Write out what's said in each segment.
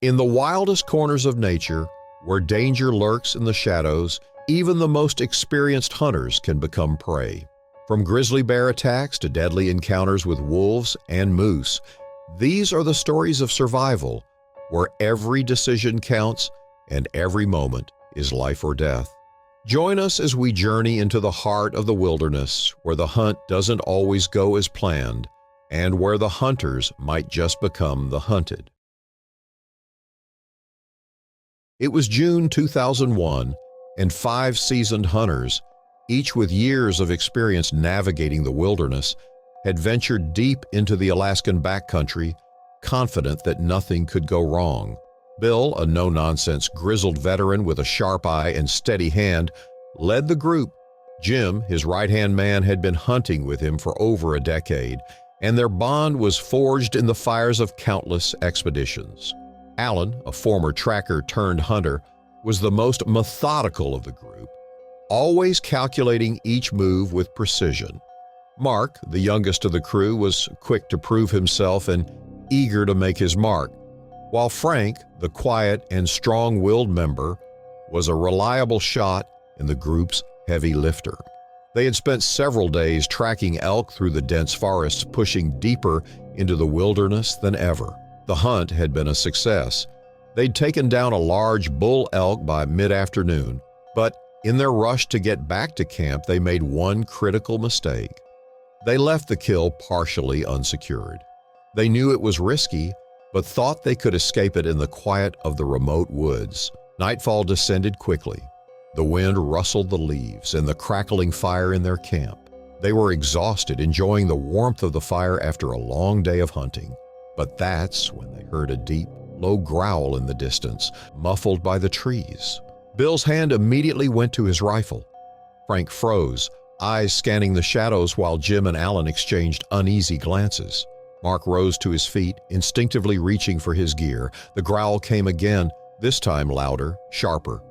In the wildest corners of nature, where danger lurks in the shadows, even the most experienced hunters can become prey. From grizzly bear attacks to deadly encounters with wolves and moose, these are the stories of survival, where every decision counts and every moment is life or death. Join us as we journey into the heart of the wilderness, where the hunt doesn't always go as planned, and where the hunters might just become the hunted. It was June 2001, and 5 seasoned hunters, each with years of experience navigating the wilderness, had ventured deep into the Alaskan backcountry, confident that nothing could go wrong. Bill, a no-nonsense grizzled veteran with a sharp eye and steady hand, led the group. Jim, his right-hand man, had been hunting with him for over a decade, and their bond was forged in the fires of countless expeditions. Alan, a former tracker turned hunter, was the most methodical of the group, always calculating each move with precision. Mark, the youngest of the crew, was quick to prove himself and eager to make his mark, while Frank, the quiet and strong-willed member, was a reliable shot and the group's heavy lifter. They had spent several days tracking elk through the dense forests, pushing deeper into the wilderness than ever. The hunt had been a success. They'd taken down a large bull elk by mid-afternoon, but in their rush to get back to camp, they made one critical mistake. They left the kill partially unsecured. They knew it was risky, but thought they could escape it in the quiet of the remote woods. Nightfall descended quickly. The wind rustled the leaves and the crackling fire in their camp. They were exhausted, enjoying the warmth of the fire after a long day of hunting. But that's when they heard a deep, low growl in the distance, muffled by the trees. Bill's hand immediately went to his rifle. Frank froze, eyes scanning the shadows while Jim and Alan exchanged uneasy glances. Mark rose to his feet, instinctively reaching for his gear. The growl came again, this time louder, sharper.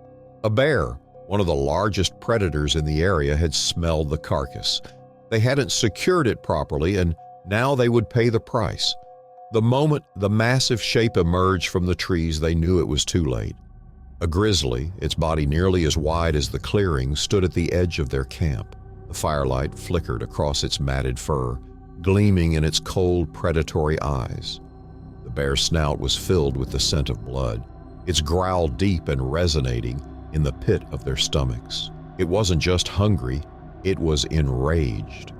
A bear, one of the largest predators in the area, had smelled the carcass. They hadn't secured it properly, and now they would pay the price. The moment the massive shape emerged from the trees, they knew it was too late. A grizzly, its body nearly as wide as the clearing, stood at the edge of their camp. The firelight flickered across its matted fur, gleaming in its cold, predatory eyes. The bear's snout was filled with the scent of blood, its growl deep and resonating in the pit of their stomachs. It wasn't just hungry, it was enraged.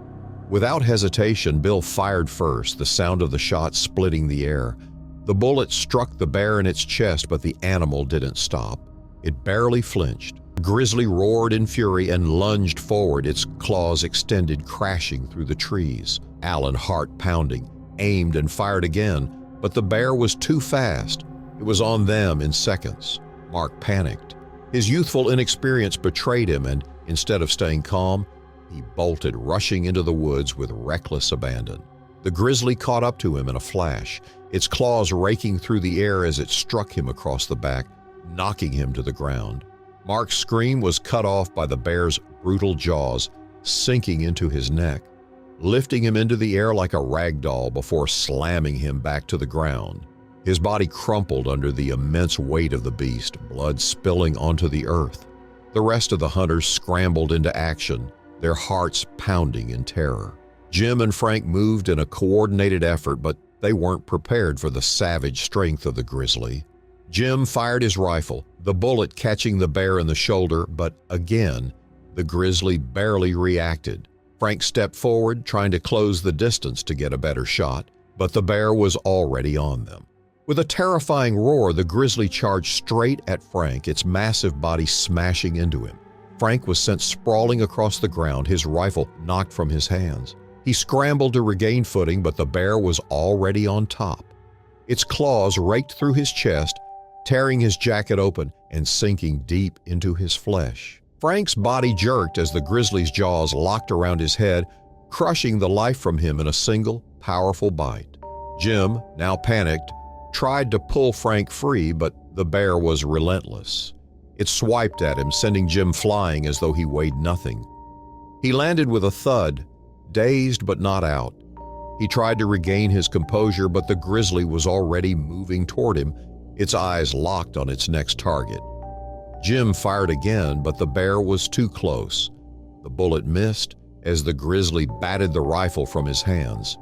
Without hesitation, Bill fired first, the sound of the shot splitting the air. The bullet struck the bear in its chest, but the animal didn't stop. It barely flinched. The grizzly roared in fury and lunged forward, its claws extended, crashing through the trees. Alan, heart pounding, aimed and fired again, but the bear was too fast. It was on them in seconds. Mark panicked. His youthful inexperience betrayed him, and instead of staying calm, he bolted, rushing into the woods with reckless abandon. The grizzly caught up to him in a flash, its claws raking through the air as it struck him across the back, knocking him to the ground. Mark's scream was cut off by the bear's brutal jaws, sinking into his neck, lifting him into the air like a rag doll before slamming him back to the ground. His body crumpled under the immense weight of the beast, blood spilling onto the earth. The rest of the hunters scrambled into action, their hearts pounding in terror. Jim and Frank moved in a coordinated effort, but they weren't prepared for the savage strength of the grizzly. Jim fired his rifle, the bullet catching the bear in the shoulder, but again, the grizzly barely reacted. Frank stepped forward, trying to close the distance to get a better shot, but the bear was already on them. With a terrifying roar, the grizzly charged straight at Frank, its massive body smashing into him. Frank was sent sprawling across the ground, his rifle knocked from his hands. He scrambled to regain footing, but the bear was already on top. Its claws raked through his chest, tearing his jacket open and sinking deep into his flesh. Frank's body jerked as the grizzly's jaws locked around his head, crushing the life from him in a single, powerful bite. Jim, now panicked, tried to pull Frank free, but the bear was relentless. It swiped at him, sending Jim flying as though he weighed nothing. He landed with a thud, dazed but not out. He tried to regain his composure, but the grizzly was already moving toward him, its eyes locked on its next target. Jim fired again, but the bear was too close. The bullet missed as the grizzly batted the rifle from his hands.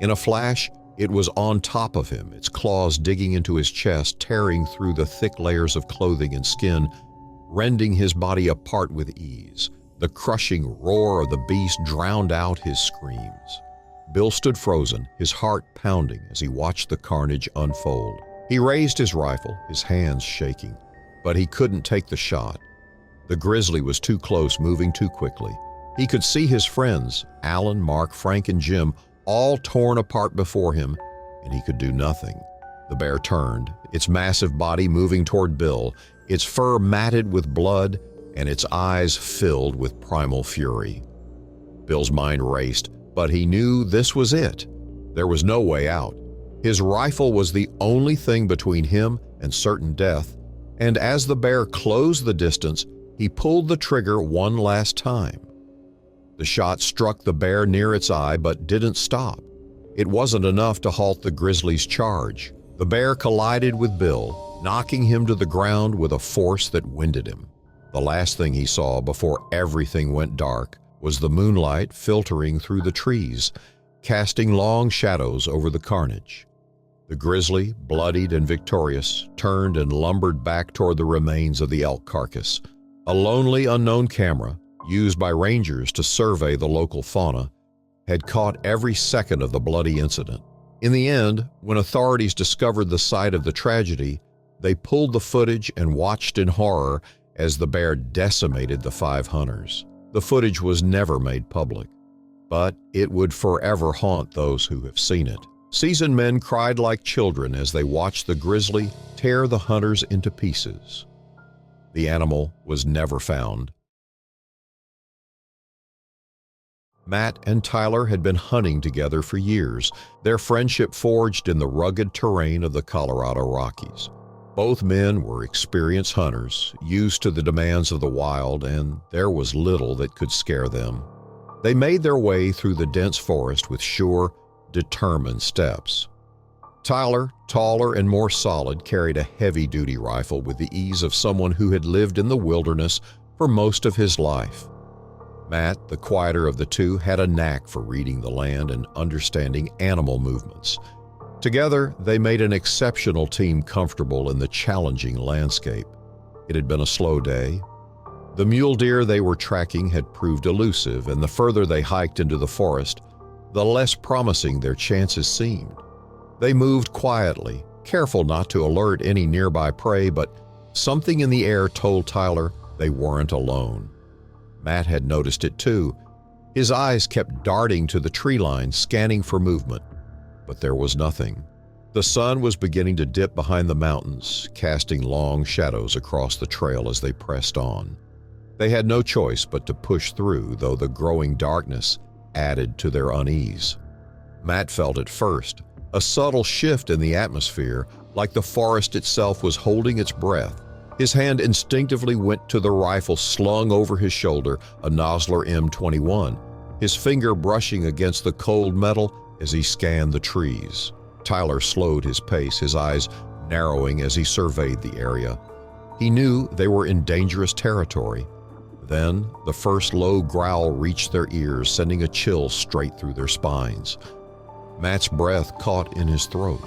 In a flash, it was on top of him, its claws digging into his chest, tearing through the thick layers of clothing and skin, rending his body apart with ease. The crushing roar of the beast drowned out his screams. Bill stood frozen, his heart pounding as he watched the carnage unfold. He raised his rifle, his hands shaking, but he couldn't take the shot. The grizzly was too close, moving too quickly. He could see his friends, Alan, Mark, Frank, and Jim, all torn apart before him, and he could do nothing. The bear turned, its massive body moving toward Bill, its fur matted with blood and its eyes filled with primal fury. Bill's mind raced, but he knew this was it. There was no way out. His rifle was the only thing between him and certain death, and as the bear closed the distance, he pulled the trigger one last time. The shot struck the bear near its eye but didn't stop. It wasn't enough to halt the grizzly's charge. The bear collided with Bill, knocking him to the ground with a force that winded him. The last thing he saw before everything went dark was the moonlight filtering through the trees, casting long shadows over the carnage. The grizzly, bloodied and victorious, turned and lumbered back toward the remains of the elk carcass. A lonely, unknown camera, used by rangers to survey the local fauna, had caught every second of the bloody incident. In the end, when authorities discovered the site of the tragedy, they pulled the footage and watched in horror as the bear decimated the 5 hunters. The footage was never made public, but it would forever haunt those who have seen it. Seasoned men cried like children as they watched the grizzly tear the hunters into pieces. The animal was never found. Matt and Tyler had been hunting together for years, their friendship forged in the rugged terrain of the Colorado Rockies. Both men were experienced hunters, used to the demands of the wild, and there was little that could scare them. They made their way through the dense forest with sure, determined steps. Tyler, taller and more solid, carried a heavy-duty rifle with the ease of someone who had lived in the wilderness for most of his life. Matt, the quieter of the two, had a knack for reading the land and understanding animal movements. Together, they made an exceptional team comfortable in the challenging landscape. It had been a slow day. The mule deer they were tracking had proved elusive, and the further they hiked into the forest, the less promising their chances seemed. They moved quietly, careful not to alert any nearby prey, but something in the air told Tyler they weren't alone. Matt had noticed it too. His eyes kept darting to the tree line, scanning for movement. But there was nothing. The sun was beginning to dip behind the mountains, casting long shadows across the trail as they pressed on. They had no choice but to push through, though the growing darkness added to their unease. Matt felt it first, a subtle shift in the atmosphere, like the forest itself was holding its breath. His hand instinctively went to the rifle slung over his shoulder, a Nosler M21, his finger brushing against the cold metal as he scanned the trees. Tyler slowed his pace, his eyes narrowing as he surveyed the area. He knew they were in dangerous territory. Then, the first low growl reached their ears, sending a chill straight through their spines. Matt's breath caught in his throat.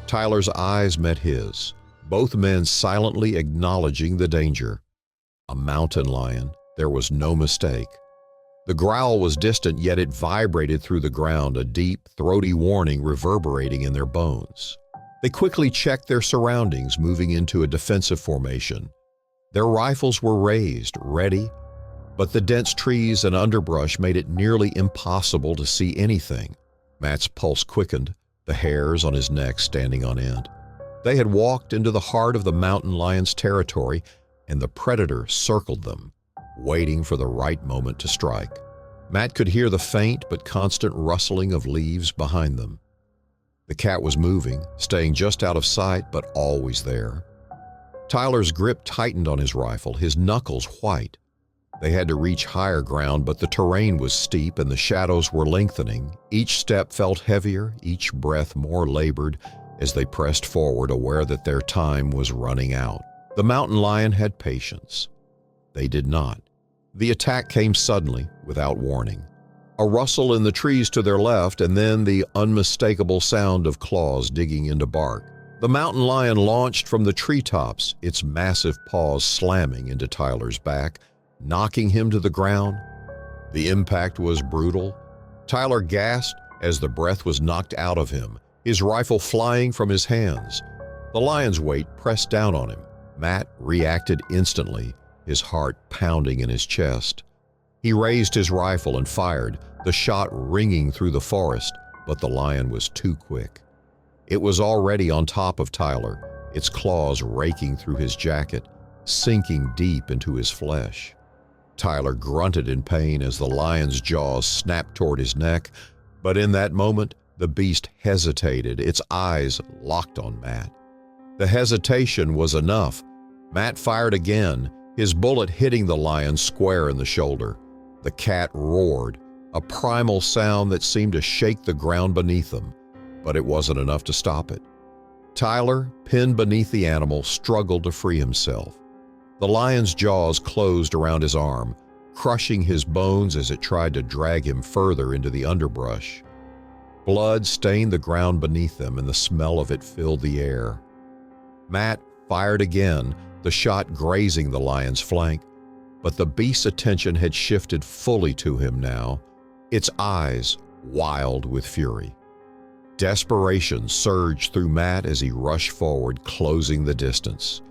Tyler's eyes met his, both men silently acknowledging the danger. A mountain lion, there was no mistake. The growl was distant, yet it vibrated through the ground, a deep, throaty warning reverberating in their bones. They quickly checked their surroundings, moving into a defensive formation. Their rifles were raised, ready, but the dense trees and underbrush made it nearly impossible to see anything. Matt's pulse quickened, the hairs on his neck standing on end. They had walked into the heart of the mountain lion's territory, and the predator circled them, waiting for the right moment to strike. Matt could hear the faint but constant rustling of leaves behind them. The cat was moving, staying just out of sight, but always there. Tyler's grip tightened on his rifle, his knuckles white. They had to reach higher ground, but the terrain was steep and the shadows were lengthening. Each step felt heavier, each breath more labored, as they pressed forward, aware that their time was running out. The mountain lion had patience. They did not. The attack came suddenly, without warning. A rustle in the trees to their left, and then the unmistakable sound of claws digging into bark. The mountain lion launched from the treetops, its massive paws slamming into Tyler's back, knocking him to the ground. The impact was brutal. Tyler gasped as the breath was knocked out of him, his rifle flying from his hands. The lion's weight pressed down on him. Matt reacted instantly, his heart pounding in his chest. He raised his rifle and fired, the shot ringing through the forest, but the lion was too quick. It was already on top of Tyler, its claws raking through his jacket, sinking deep into his flesh. Tyler grunted in pain as the lion's jaws snapped toward his neck, but in that moment, the beast hesitated, its eyes locked on Matt. The hesitation was enough. Matt fired again, his bullet hitting the lion square in the shoulder. The cat roared, a primal sound that seemed to shake the ground beneath them, but it wasn't enough to stop it. Tyler, pinned beneath the animal, struggled to free himself. The lion's jaws closed around his arm, crushing his bones as it tried to drag him further into the underbrush. Blood stained the ground beneath them, and the smell of it filled the air. Matt fired again, the shot grazing the lion's flank, but the beast's attention had shifted fully to him now, its eyes wild with fury. Desperation surged through Matt as he rushed forward, closing the distance.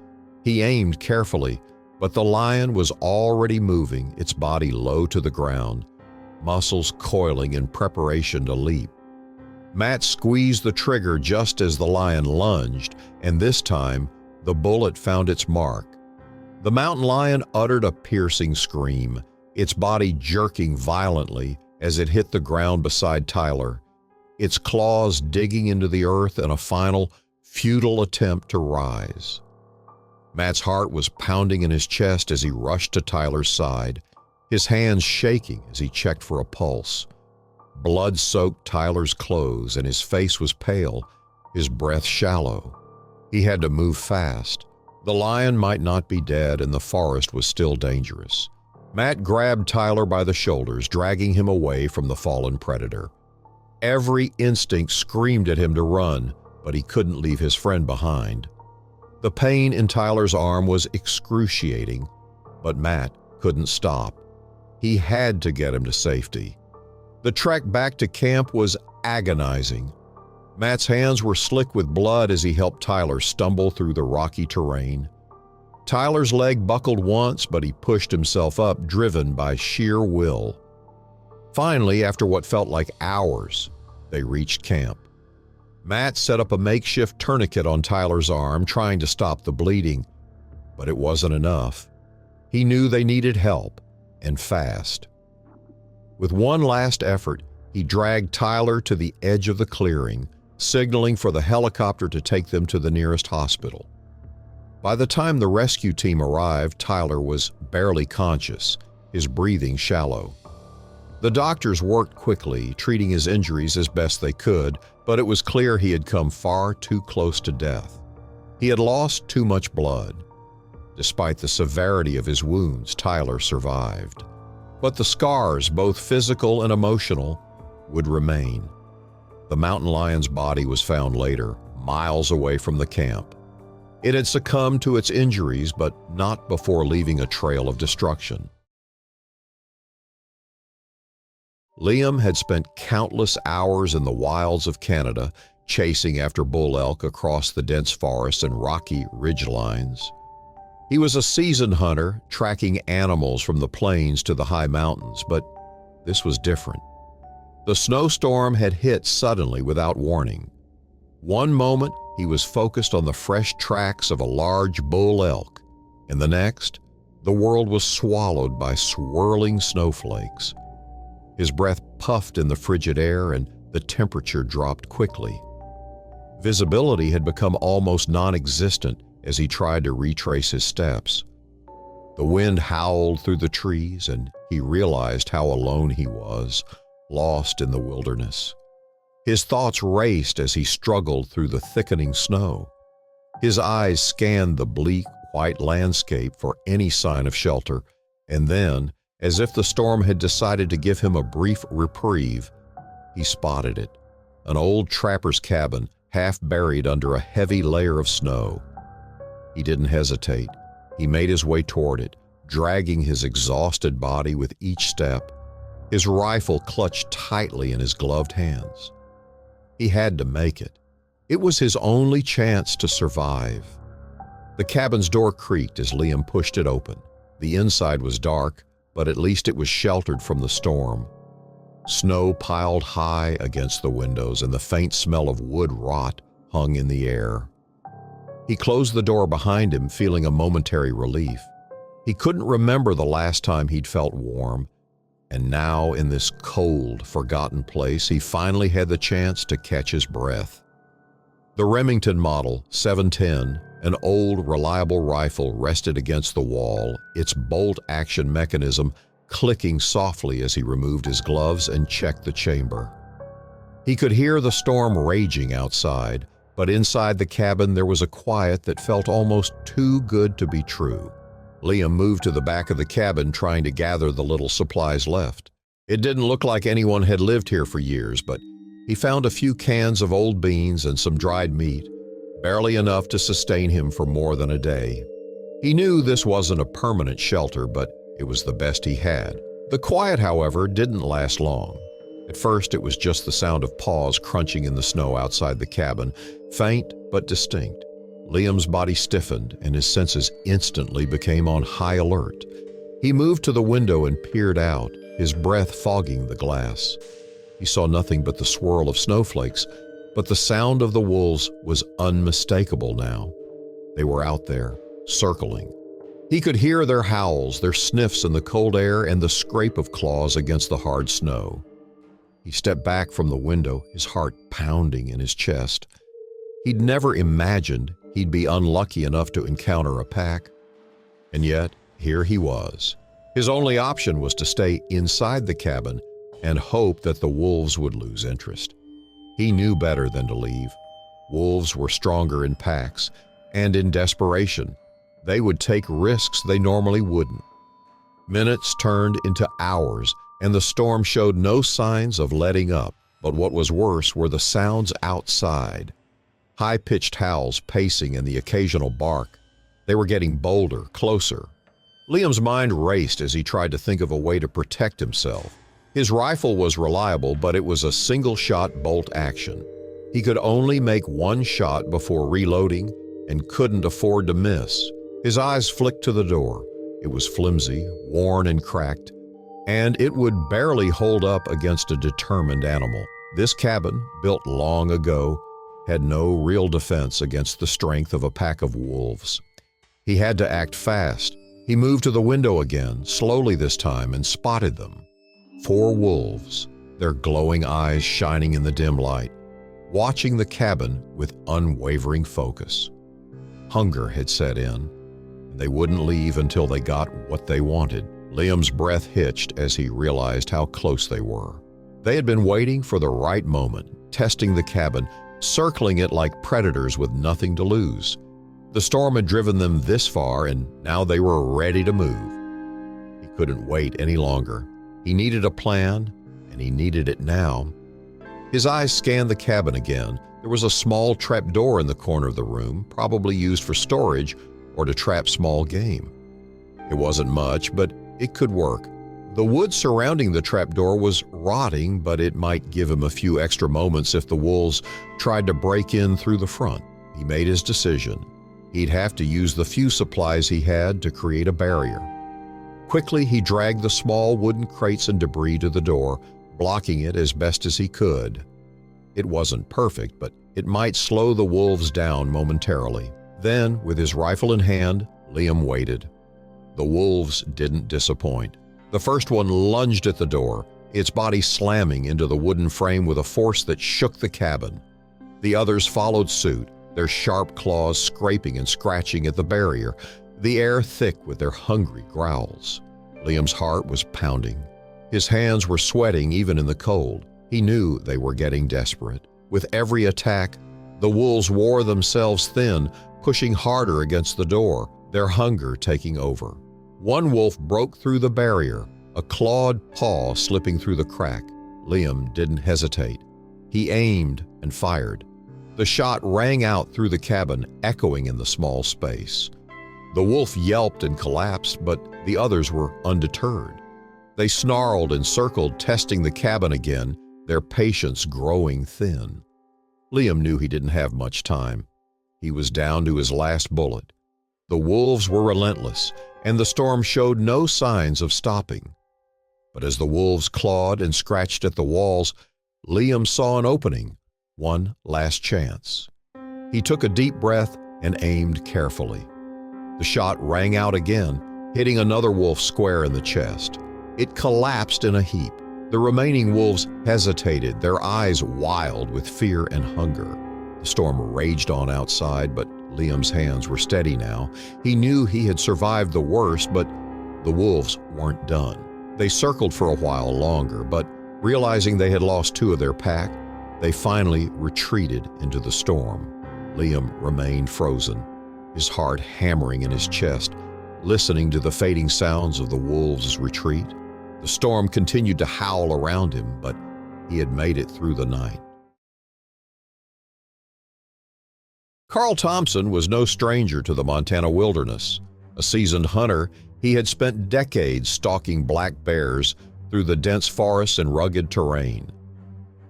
He aimed carefully, but the lion was already moving, its body low to the ground, muscles coiling in preparation to leap. Matt squeezed the trigger just as the lion lunged, and this time, the bullet found its mark. The mountain lion uttered a piercing scream, its body jerking violently as it hit the ground beside Tyler, its claws digging into the earth in a final, futile attempt to rise. Matt's heart was pounding in his chest as he rushed to Tyler's side, his hands shaking as he checked for a pulse. Blood soaked Tyler's clothes, and his face was pale, his breath shallow. He had to move fast. The lion might not be dead, and the forest was still dangerous. Matt grabbed Tyler by the shoulders, dragging him away from the fallen predator. Every instinct screamed at him to run, but he couldn't leave his friend behind. The pain in Tyler's arm was excruciating, but Matt couldn't stop. He had to get him to safety. The trek back to camp was agonizing. Matt's hands were slick with blood as he helped Tyler stumble through the rocky terrain. Tyler's leg buckled once, but he pushed himself up, driven by sheer will. Finally, after what felt like hours, they reached camp. Matt set up a makeshift tourniquet on Tyler's arm, trying to stop the bleeding, but it wasn't enough. He knew they needed help, and fast. With one last effort, he dragged Tyler to the edge of the clearing, signaling for the helicopter to take them to the nearest hospital. By the time the rescue team arrived, Tyler was barely conscious, his breathing shallow. The doctors worked quickly, treating his injuries as best they could, but it was clear he had come far too close to death. He had lost too much blood. Despite the severity of his wounds, Tyler survived. But the scars, both physical and emotional, would remain. The mountain lion's body was found later, miles away from the camp. It had succumbed to its injuries, but not before leaving a trail of destruction. Liam had spent countless hours in the wilds of Canada, chasing after bull elk across the dense forests and rocky ridgelines. He was a seasoned hunter, tracking animals from the plains to the high mountains, but this was different. The snowstorm had hit suddenly without warning. One moment, he was focused on the fresh tracks of a large bull elk, and the next, the world was swallowed by swirling snowflakes. His breath puffed in the frigid air, and the temperature dropped quickly. Visibility had become almost non-existent as he tried to retrace his steps. The wind howled through the trees, and he realized how alone he was, lost in the wilderness. His thoughts raced as he struggled through the thickening snow. His eyes scanned the bleak, white landscape for any sign of shelter, and then, as if the storm had decided to give him a brief reprieve, he spotted it, an old trapper's cabin half buried under a heavy layer of snow. He didn't hesitate. He made his way toward it, dragging his exhausted body with each step, his rifle clutched tightly in his gloved hands. He had to make it. It was his only chance to survive. The cabin's door creaked as Liam pushed it open. The inside was dark, but at least it was sheltered from the storm. Snow piled high against the windows, and the faint smell of wood rot hung in the air. He closed the door behind him, feeling a momentary relief. He couldn't remember the last time he'd felt warm, and now in this cold, forgotten place, he finally had the chance to catch his breath. The Remington Model 710, an old, reliable rifle, rested against the wall, its bolt-action mechanism clicking softly as he removed his gloves and checked the chamber. He could hear the storm raging outside, but inside the cabin there was a quiet that felt almost too good to be true. Liam moved to the back of the cabin, trying to gather the little supplies left. It didn't look like anyone had lived here for years, but he found a few cans of old beans and some dried meat, barely enough to sustain him for more than a day. He knew this wasn't a permanent shelter, but it was the best he had. The quiet, however, didn't last long. At first, it was just the sound of paws crunching in the snow outside the cabin, faint but distinct. Liam's body stiffened, and his senses instantly became on high alert. He moved to the window and peered out, his breath fogging the glass. He saw nothing but the swirl of snowflakes, but the sound of the wolves was unmistakable now. They were out there, circling. He could hear their howls, their sniffs in the cold air, and the scrape of claws against the hard snow. He stepped back from the window, his heart pounding in his chest. He'd never imagined he'd be unlucky enough to encounter a pack. And yet, here he was. His only option was to stay inside the cabin and hope that the wolves would lose interest. He knew better than to leave. Wolves were stronger in packs, and in desperation, they would take risks they normally wouldn't. Minutes turned into hours, and the storm showed no signs of letting up, but what was worse were the sounds outside. High-pitched howls pacing and the occasional bark. They were getting bolder, closer. Liam's mind raced as he tried to think of a way to protect himself. His rifle was reliable, but it was a single-shot bolt action. He could only make one shot before reloading and couldn't afford to miss. His eyes flicked to the door. It was flimsy, worn and cracked, and it would barely hold up against a determined animal. This cabin, built long ago, had no real defense against the strength of a pack of wolves. He had to act fast. He moved to the window again, slowly this time, and spotted them. 4 wolves, their glowing eyes shining in the dim light, watching the cabin with unwavering focus. Hunger had set in, and they wouldn't leave until they got what they wanted. Liam's breath hitched as he realized how close they were. They had been waiting for the right moment, testing the cabin, circling it like predators with nothing to lose. The storm had driven them this far, and now they were ready to move. He couldn't wait any longer. He needed a plan, and he needed it now. His eyes scanned the cabin again. There was a small trap door in the corner of the room, probably used for storage or to trap small game. It wasn't much, but it could work. The wood surrounding the trapdoor was rotting, but it might give him a few extra moments if the wolves tried to break in through the front. He made his decision. He'd have to use the few supplies he had to create a barrier. Quickly, he dragged the small wooden crates and debris to the door, blocking it as best as he could. It wasn't perfect, but it might slow the wolves down momentarily. Then, with his rifle in hand, Liam waited. The wolves didn't disappoint. The first one lunged at the door, its body slamming into the wooden frame with a force that shook the cabin. The others followed suit, their sharp claws scraping and scratching at the barrier, the air thick with their hungry growls. Liam's heart was pounding. His hands were sweating even in the cold. He knew they were getting desperate. With every attack, the wolves wore themselves thin, pushing harder against the door, their hunger taking over. One wolf broke through the barrier, a clawed paw slipping through the crack. Liam didn't hesitate. He aimed and fired. The shot rang out through the cabin, echoing in the small space. The wolf yelped and collapsed, but the others were undeterred. They snarled and circled, testing the cabin again, their patience growing thin. Liam knew he didn't have much time. He was down to his last bullet. The wolves were relentless, and the storm showed no signs of stopping. But as the wolves clawed and scratched at the walls, Liam saw an opening, one last chance. He took a deep breath and aimed carefully. The shot rang out again, hitting another wolf square in the chest. It collapsed in a heap. The remaining wolves hesitated, their eyes wild with fear and hunger. The storm raged on outside, but Liam's hands were steady now. He knew he had survived the worst, but the wolves weren't done. They circled for a while longer, but realizing they had lost two of their pack, they finally retreated into the storm. Liam remained frozen, his heart hammering in his chest, listening to the fading sounds of the wolves' retreat. The storm continued to howl around him, but he had made it through the night. Carl Thompson was no stranger to the Montana wilderness. A seasoned hunter, he had spent decades stalking black bears through the dense forests and rugged terrain.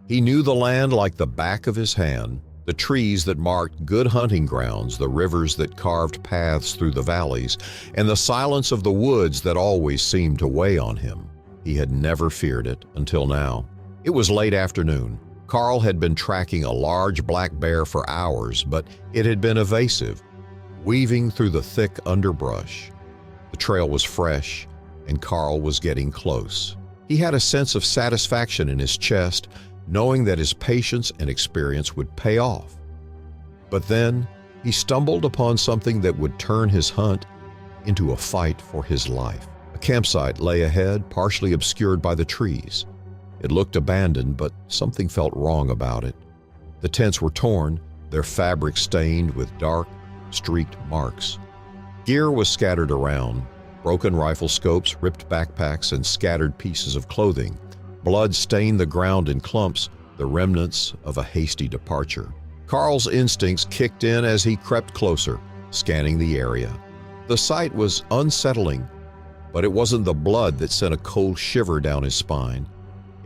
He knew the land like the back of his hand, the trees that marked good hunting grounds, the rivers that carved paths through the valleys, and the silence of the woods that always seemed to weigh on him. He had never feared it until now. It was late afternoon. Carl had been tracking a large black bear for hours, but it had been evasive, weaving through the thick underbrush. The trail was fresh, and Carl was getting close. He had a sense of satisfaction in his chest, knowing that his patience and experience would pay off. But then he stumbled upon something that would turn his hunt into a fight for his life. A campsite lay ahead, partially obscured by the trees. It looked abandoned, but something felt wrong about it. The tents were torn, their fabric stained with dark, streaked marks. Gear was scattered around, broken rifle scopes, ripped backpacks, and scattered pieces of clothing. Blood stained the ground in clumps, the remnants of a hasty departure. Carl's instincts kicked in as he crept closer, scanning the area. The sight was unsettling, but it wasn't the blood that sent a cold shiver down his spine.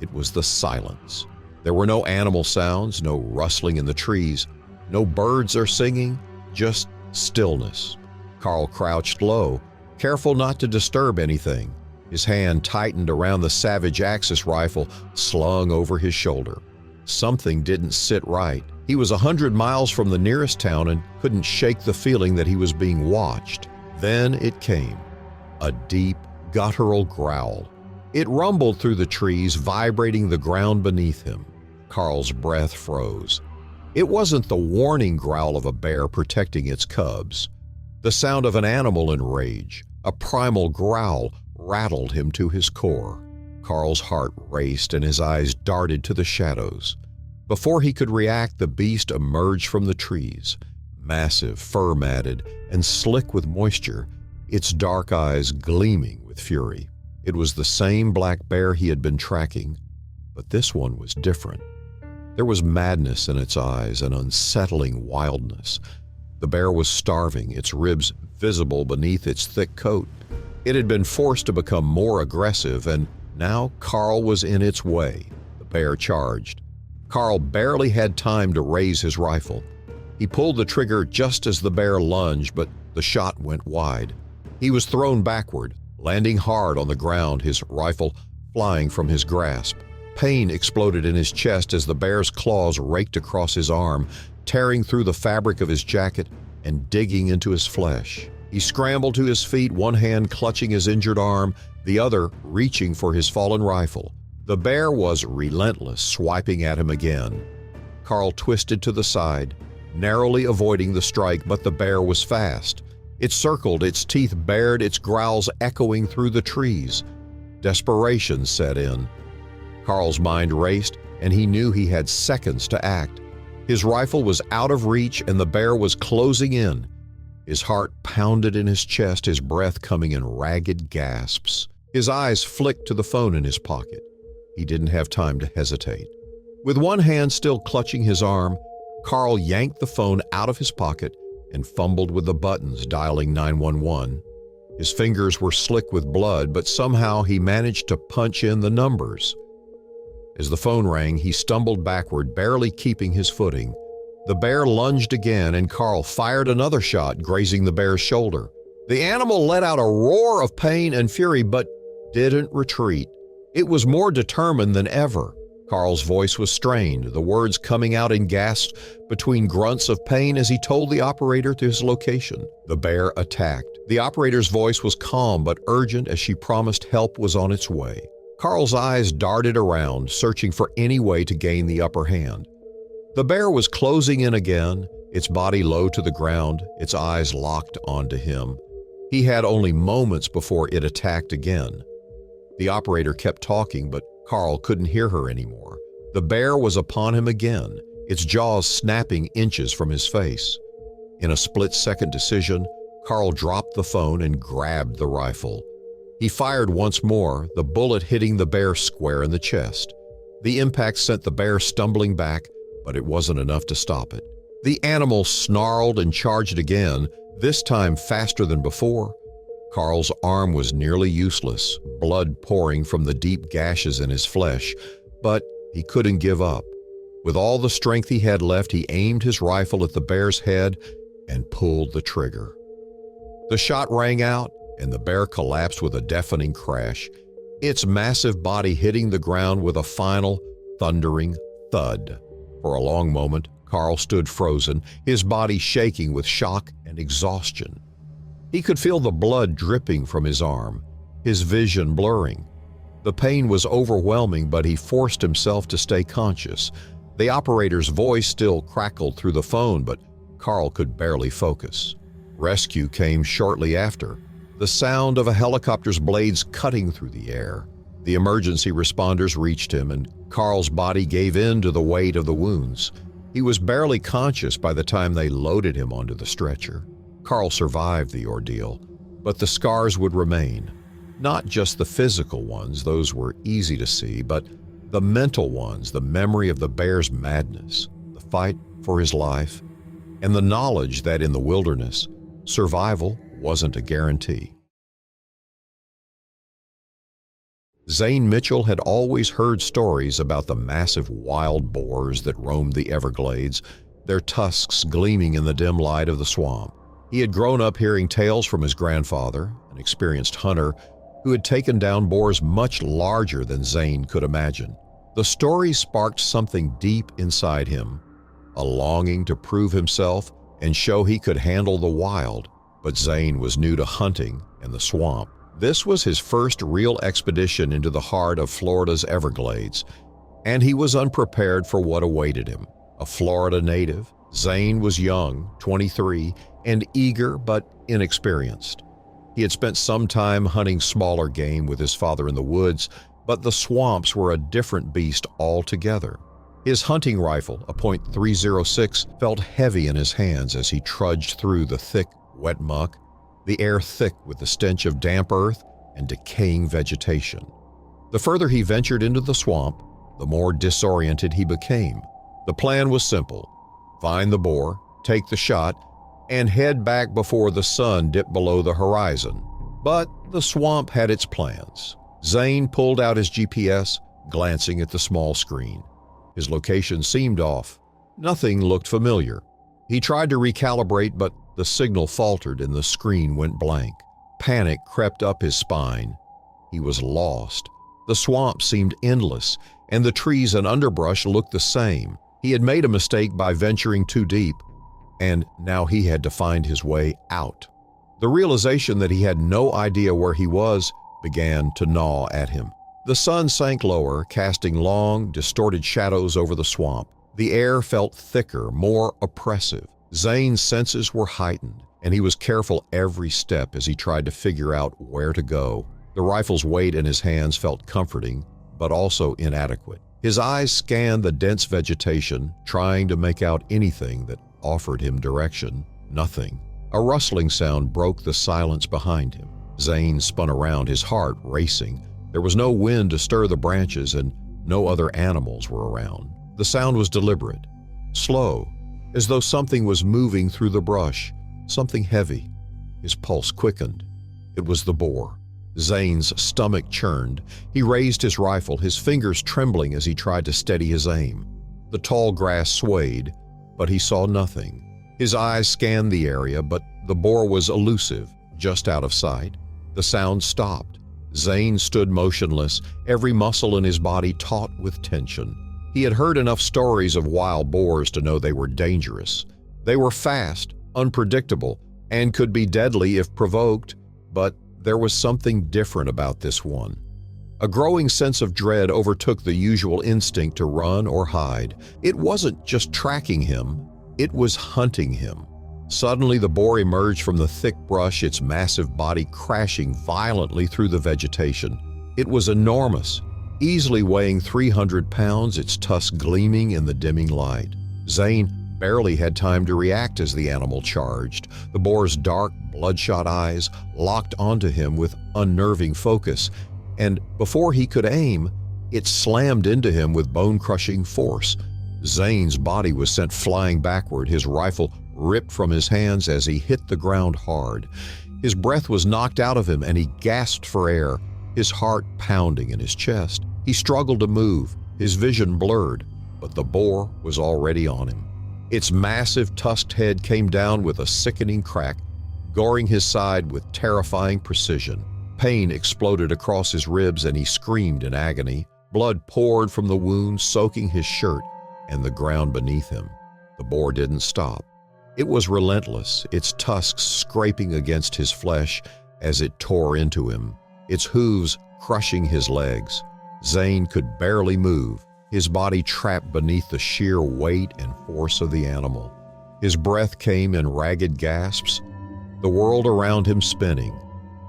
It was the silence. There were no animal sounds, no rustling in the trees, no birds are singing, just stillness. Carl crouched low, careful not to disturb anything. His hand tightened around the Savage Axis rifle slung over his shoulder. Something didn't sit right. He was 100 miles from the nearest town and couldn't shake the feeling that he was being watched. Then it came, a deep, guttural growl. It rumbled through the trees, vibrating the ground beneath him. Carl's breath froze. It wasn't the warning growl of a bear protecting its cubs. The sound of an animal in rage, a primal growl, rattled him to his core. Carl's heart raced and his eyes darted to the shadows. Before he could react, the beast emerged from the trees, massive, fur-matted, and slick with moisture, its dark eyes gleaming with fury. It was the same black bear he had been tracking, but this one was different. There was madness in its eyes, an unsettling wildness. The bear was starving, its ribs visible beneath its thick coat. It had been forced to become more aggressive, and now Carl was in its way. The bear charged. Carl barely had time to raise his rifle. He pulled the trigger just as the bear lunged, but the shot went wide. He was thrown backward, landing hard on the ground, his rifle flying from his grasp. Pain exploded in his chest as the bear's claws raked across his arm, tearing through the fabric of his jacket and digging into his flesh. He scrambled to his feet, one hand clutching his injured arm, the other reaching for his fallen rifle. The bear was relentless, swiping at him again. Carl twisted to the side, narrowly avoiding the strike, but the bear was fast. It circled, its teeth bared, its growls echoing through the trees. Desperation set in. Carl's mind raced, and he knew he had seconds to act. His rifle was out of reach and the bear was closing in. His heart pounded in his chest, his breath coming in ragged gasps. His eyes flicked to the phone in his pocket. He didn't have time to hesitate. With one hand still clutching his arm, Carl yanked the phone out of his pocket and fumbled with the buttons, dialing 911. His fingers were slick with blood, but somehow he managed to punch in the numbers. As the phone rang, he stumbled backward, barely keeping his footing. The bear lunged again, and Carl fired another shot, grazing the bear's shoulder. The animal let out a roar of pain and fury, but didn't retreat. It was more determined than ever. Carl's voice was strained, the words coming out in gasps between grunts of pain as he told the operator to his location. The bear attacked. The operator's voice was calm but urgent as she promised help was on its way. Carl's eyes darted around, searching for any way to gain the upper hand. The bear was closing in again, its body low to the ground, its eyes locked onto him. He had only moments before it attacked again. The operator kept talking, but Carl couldn't hear her anymore. The bear was upon him again, its jaws snapping inches from his face. In a split-second decision, Carl dropped the phone and grabbed the rifle. He fired once more, the bullet hitting the bear square in the chest. The impact sent the bear stumbling back, but it wasn't enough to stop it. The animal snarled and charged again, this time faster than before. Carl's arm was nearly useless, blood pouring from the deep gashes in his flesh, but he couldn't give up. With all the strength he had left, he aimed his rifle at the bear's head and pulled the trigger. The shot rang out, and the bear collapsed with a deafening crash, its massive body hitting the ground with a final, thundering thud. For a long moment, Carl stood frozen, his body shaking with shock and exhaustion. He could feel the blood dripping from his arm, his vision blurring. The pain was overwhelming, but he forced himself to stay conscious. The operator's voice still crackled through the phone, but Carl could barely focus. Rescue came shortly after, the sound of a helicopter's blades cutting through the air. The emergency responders reached him, and Carl's body gave in to the weight of the wounds. He was barely conscious by the time they loaded him onto the stretcher. Carl survived the ordeal, but the scars would remain. Not just the physical ones, those were easy to see, but the mental ones, the memory of the bear's madness, the fight for his life, and the knowledge that in the wilderness, survival wasn't a guarantee. Zane Mitchell had always heard stories about the massive wild boars that roamed the Everglades, their tusks gleaming in the dim light of the swamp. He had grown up hearing tales from his grandfather, an experienced hunter, who had taken down boars much larger than Zane could imagine. The story sparked something deep inside him, a longing to prove himself and show he could handle the wild. But Zane was new to hunting and the swamp. This was his first real expedition into the heart of Florida's Everglades, and he was unprepared for what awaited him. A Florida native, Zane was young, 23, and eager but inexperienced. He had spent some time hunting smaller game with his father in the woods, but the swamps were a different beast altogether. His hunting rifle, a .306, felt heavy in his hands as he trudged through the thick, wet muck, the air thick with the stench of damp earth and decaying vegetation. The further he ventured into the swamp, the more disoriented he became. The plan was simple: find the boar, take the shot, and head back before the sun dipped below the horizon. But the swamp had its plans. Zane pulled out his GPS, glancing at the small screen. His location seemed off. Nothing looked familiar. He tried to recalibrate, but the signal faltered and the screen went blank. Panic crept up his spine. He was lost. The swamp seemed endless, and the trees and underbrush looked the same. He had made a mistake by venturing too deep, and now he had to find his way out. The realization that he had no idea where he was began to gnaw at him. The sun sank lower, casting long, distorted shadows over the swamp. The air felt thicker, more oppressive. Zane's senses were heightened, and he was careful every step as he tried to figure out where to go. The rifle's weight in his hands felt comforting, but also inadequate. His eyes scanned the dense vegetation, trying to make out anything that offered him direction. Nothing. A rustling sound broke the silence behind him. Zane spun around, his heart racing. There was no wind to stir the branches, and no other animals were around. The sound was deliberate, slow, as though something was moving through the brush, something heavy. His pulse quickened. It was the boar. Zane's stomach churned. He raised his rifle, his fingers trembling as he tried to steady his aim. The tall grass swayed, but he saw nothing. His eyes scanned the area, but the boar was elusive, just out of sight. The sound stopped. Zane stood motionless, every muscle in his body taut with tension. He had heard enough stories of wild boars to know they were dangerous. They were fast, unpredictable, and could be deadly if provoked, but there was something different about this one. A growing sense of dread overtook the usual instinct to run or hide. It wasn't just tracking him, it was hunting him. Suddenly, the boar emerged from the thick brush, its massive body crashing violently through the vegetation. It was enormous, easily weighing 300 pounds, its tusks gleaming in the dimming light. Zane barely had time to react as the animal charged. The boar's dark, bloodshot eyes locked onto him with unnerving focus, and before he could aim, it slammed into him with bone-crushing force. Zane's body was sent flying backward, his rifle ripped from his hands as he hit the ground hard. His breath was knocked out of him and he gasped for air, his heart pounding in his chest. He struggled to move, his vision blurred, but the boar was already on him. Its massive tusked head came down with a sickening crack, goring his side with terrifying precision. Pain exploded across his ribs and he screamed in agony. Blood poured from the wound, soaking his shirt and the ground beneath him. The boar didn't stop. It was relentless, its tusks scraping against his flesh as it tore into him, its hooves crushing his legs. Zane could barely move, his body trapped beneath the sheer weight and force of the animal. His breath came in ragged gasps, the world around him spinning.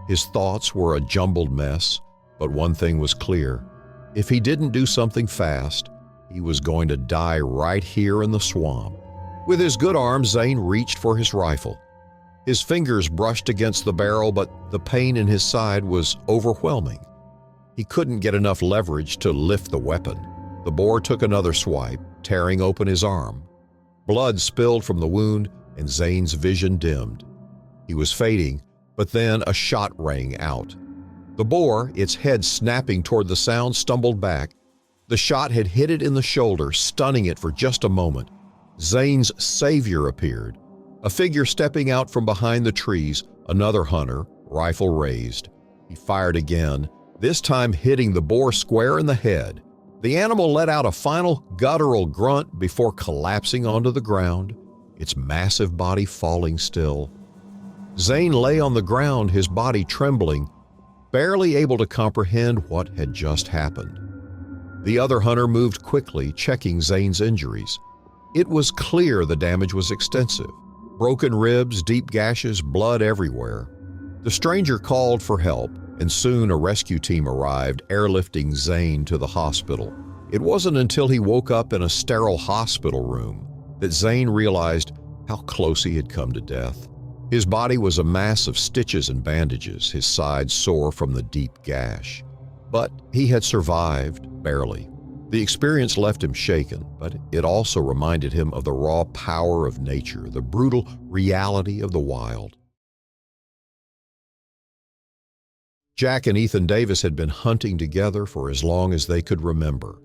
His thoughts were a jumbled mess, but one thing was clear. If he didn't do something fast, he was going to die right here in the swamp. With his good arm, Zane reached for his rifle. His fingers brushed against the barrel, but the pain in his side was overwhelming. He couldn't get enough leverage to lift the weapon. The boar took another swipe, tearing open his arm. Blood spilled from the wound, and Zane's vision dimmed. He was fading, but then a shot rang out. The boar, its head snapping toward the sound, stumbled back. The shot had hit it in the shoulder, stunning it for just a moment. Zane's savior appeared, a figure stepping out from behind the trees, another hunter, rifle raised. He fired again, this time hitting the boar square in the head. The animal let out a final guttural grunt before collapsing onto the ground, its massive body falling still. Zane lay on the ground, his body trembling, barely able to comprehend what had just happened. The other hunter moved quickly, checking Zane's injuries. It was clear the damage was extensive. Broken ribs, deep gashes, blood everywhere. The stranger called for help, and soon a rescue team arrived, airlifting Zane to the hospital. It wasn't until he woke up in a sterile hospital room that Zane realized how close he had come to death. His body was a mass of stitches and bandages, his side sore from the deep gash. But he had survived, barely. The experience left him shaken, but it also reminded him of the raw power of nature, the brutal reality of the wild. Jack and Ethan Davis had been hunting together for as long as they could remember.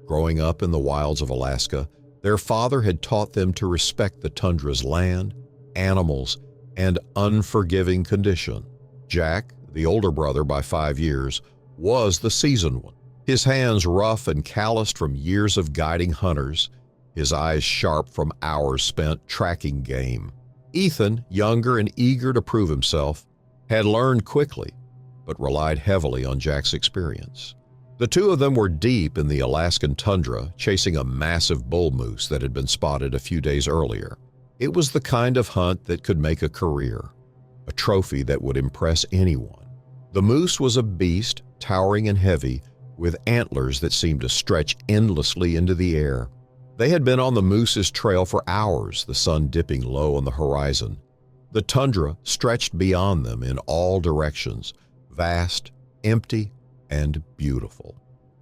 Growing up in the wilds of Alaska, their father had taught them to respect the tundra's land, animals, and unforgiving condition. Jack, the older brother by 5 years, was the seasoned one. His hands rough and calloused from years of guiding hunters, his eyes sharp from hours spent tracking game. Ethan, younger and eager to prove himself, had learned quickly, but relied heavily on Jack's experience. The two of them were deep in the Alaskan tundra, chasing a massive bull moose that had been spotted a few days earlier. It was the kind of hunt that could make a career, a trophy that would impress anyone. The moose was a beast, towering and heavy, with antlers that seemed to stretch endlessly into the air. They had been on the moose's trail for hours, the sun dipping low on the horizon. The tundra stretched beyond them in all directions, vast, empty, and beautiful.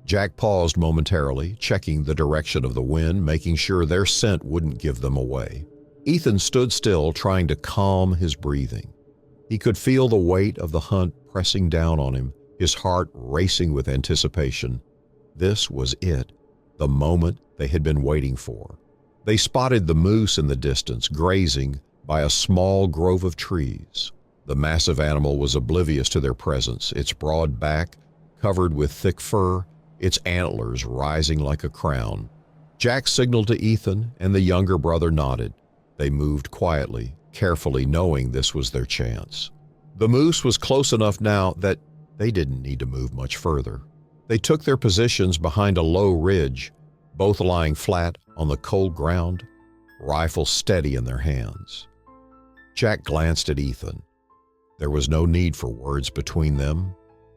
Jack paused momentarily, checking the direction of the wind, making sure their scent wouldn't give them away. Ethan stood still, trying to calm his breathing. He could feel the weight of the hunt pressing down on him, his heart racing with anticipation. This was it, the moment they had been waiting for. They spotted the moose in the distance, grazing by a small grove of trees. The massive animal was oblivious to their presence, its broad back covered with thick fur, its antlers rising like a crown. Jack signaled to Ethan, and the younger brother nodded. They moved quietly, carefully, knowing this was their chance. The moose was close enough now that they didn't need to move much further. They took their positions behind a low ridge, both lying flat on the cold ground, rifles steady in their hands. Jack glanced at Ethan. There was no need for words between them.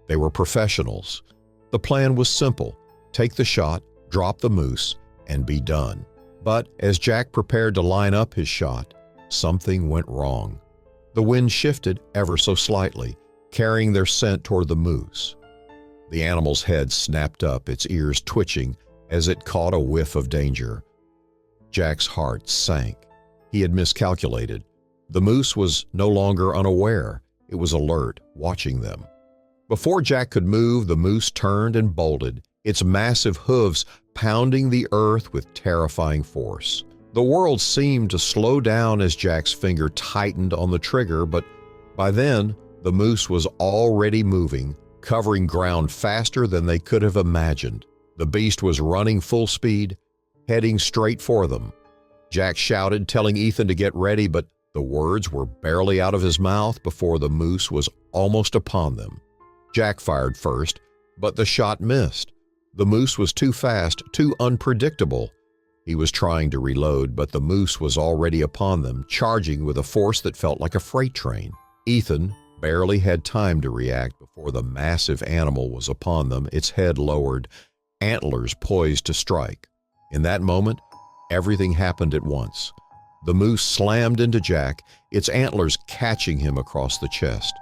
They were professionals. The plan was simple: take the shot, drop the moose, and be done. But as Jack prepared to line up his shot, something went wrong. The wind shifted ever so slightly, carrying their scent toward the moose. The animal's head snapped up, its ears twitching as it caught a whiff of danger. Jack's heart sank. He had miscalculated. The moose was no longer unaware. It was alert, watching them. Before Jack could move, the moose turned and bolted, its massive hooves pounding the earth with terrifying force. The world seemed to slow down as Jack's finger tightened on the trigger, but by then, the moose was already moving, covering ground faster than they could have imagined. The beast was running full speed, heading straight for them. Jack shouted, telling Ethan to get ready, but the words were barely out of his mouth before the moose was almost upon them. Jack fired first, but the shot missed. The moose was too fast, too unpredictable. He was trying to reload, but the moose was already upon them, charging with a force that felt like a freight train. Ethan barely had time to react before the massive animal was upon them, its head lowered, antlers poised to strike. In that moment, everything happened at once. The moose slammed into Jack, its antlers catching him across the chest.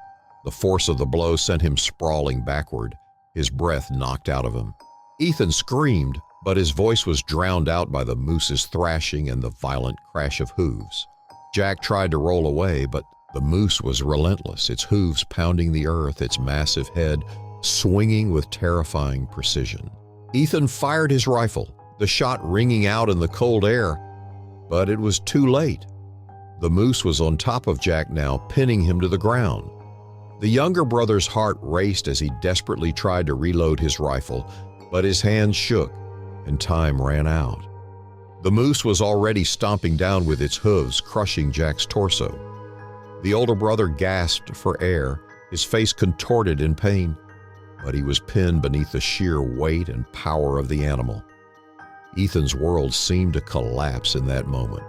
The force of the blow sent him sprawling backward, his breath knocked out of him. Ethan screamed, but his voice was drowned out by the moose's thrashing and the violent crash of hooves. Jack tried to roll away, but the moose was relentless, its hooves pounding the earth, its massive head swinging with terrifying precision. Ethan fired his rifle, the shot ringing out in the cold air, but it was too late. The moose was on top of Jack now, pinning him to the ground. The younger brother's heart raced as he desperately tried to reload his rifle, but his hands shook and time ran out. The moose was already stomping down with its hooves, crushing Jack's torso. The older brother gasped for air, his face contorted in pain, but he was pinned beneath the sheer weight and power of the animal. Ethan's world seemed to collapse in that moment.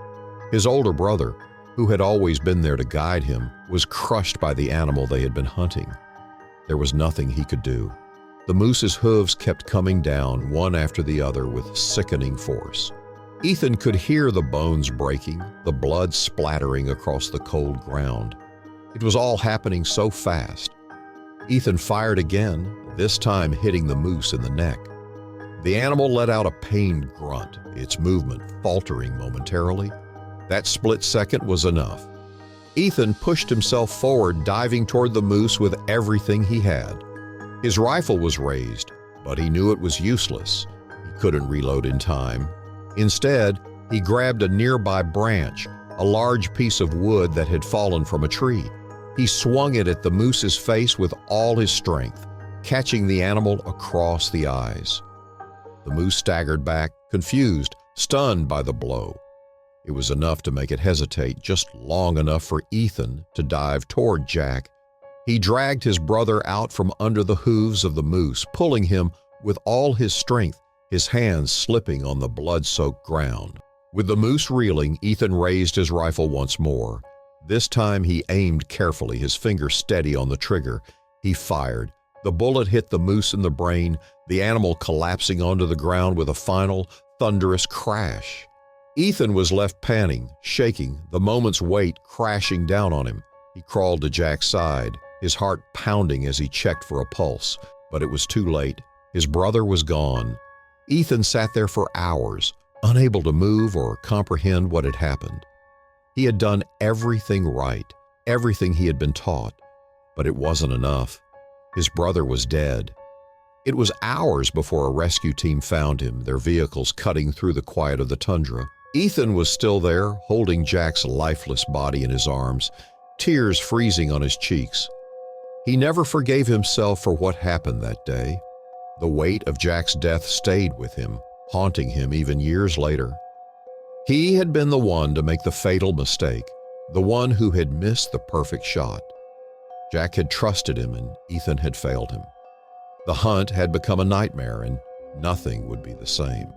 His older brother, who had always been there to guide him, was crushed by the animal they had been hunting. There was nothing he could do. The moose's hooves kept coming down, one after the other, with sickening force. Ethan could hear the bones breaking, the blood splattering across the cold ground. It was all happening so fast. Ethan fired again, this time hitting the moose in the neck. The animal let out a pained grunt, its movement faltering momentarily. That split second was enough. Ethan pushed himself forward, diving toward the moose with everything he had. His rifle was raised, but he knew it was useless. He couldn't reload in time. Instead, he grabbed a nearby branch, a large piece of wood that had fallen from a tree. He swung it at the moose's face with all his strength, catching the animal across the eyes. The moose staggered back, confused, stunned by the blow. It was enough to make it hesitate, just long enough for Ethan to dive toward Jack. He dragged his brother out from under the hooves of the moose, pulling him with all his strength, his hands slipping on the blood-soaked ground. With the moose reeling, Ethan raised his rifle once more. This time he aimed carefully, his finger steady on the trigger. He fired, The bullet hit the moose in the brain, the animal collapsing onto the ground with a final, thunderous crash. Ethan was left panting, shaking, the moment's weight crashing down on him. He crawled to Jack's side, his heart pounding as he checked for a pulse, but it was too late. His brother was gone. Ethan sat there for hours, unable to move or comprehend what had happened. He had done everything right, everything he had been taught, but it wasn't enough. His brother was dead. It was hours before a rescue team found him, their vehicles cutting through the quiet of the tundra. Ethan was still there, holding Jack's lifeless body in his arms, tears freezing on his cheeks. He never forgave himself for what happened that day. The weight of Jack's death stayed with him, haunting him even years later. He had been the one to make the fatal mistake, the one who had missed the perfect shot. Jack had trusted him and Ethan had failed him. The hunt had become a nightmare and nothing would be the same.